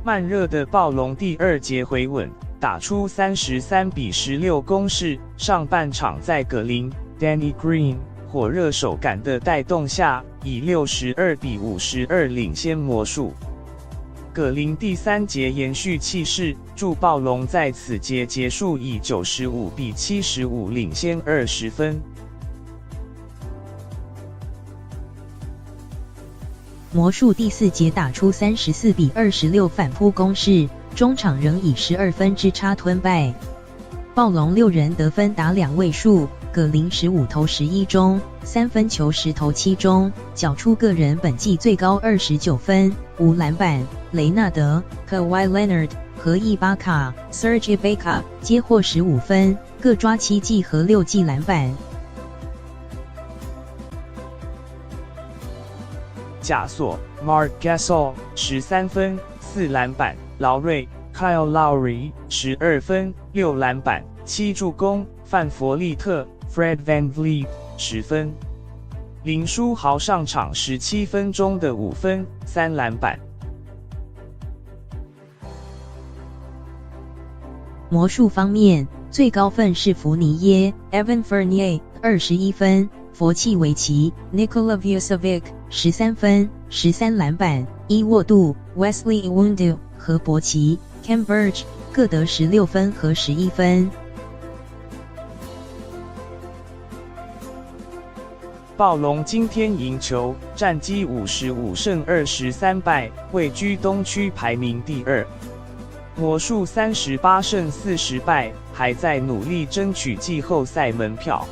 慢热的暴龙第2节回稳，打出33-16攻势。上半场在格林 Danny Green 火热手感的带动下，以62-52领先魔术。葛林第3节延续气势，助暴龙在此节结束以95-75领先20分。魔术第4节打出34-26反扑攻势，中场仍以12分之差吞败。暴龙6人得分达2位数，葛林15投11中，3分球10投7中，缴出个人本季最高29分、5篮板。雷纳德、Kawhi Leonard 和伊巴卡 Serge Ibaka 皆获15分，各抓7记和6记篮板。假索 Marc Gasol 13分、4篮板。劳瑞 Kyle Lowry 12分、6篮板、7助攻。范弗利特 Fred VanVleet 10分。林书豪上场17分钟的5分、3篮板。魔术方面，最高分是福尼耶 Evan Fournier 21分，佛契维奇 Nikola Vucevic 13分、13篮板，伊沃杜 Wesley Iwundu 和博奇 Cam Burge 各得16分和11分。暴龙今天赢球，战绩55胜23败，位居东区排名第2。魔术38胜40败，还在努力争取季后赛门票。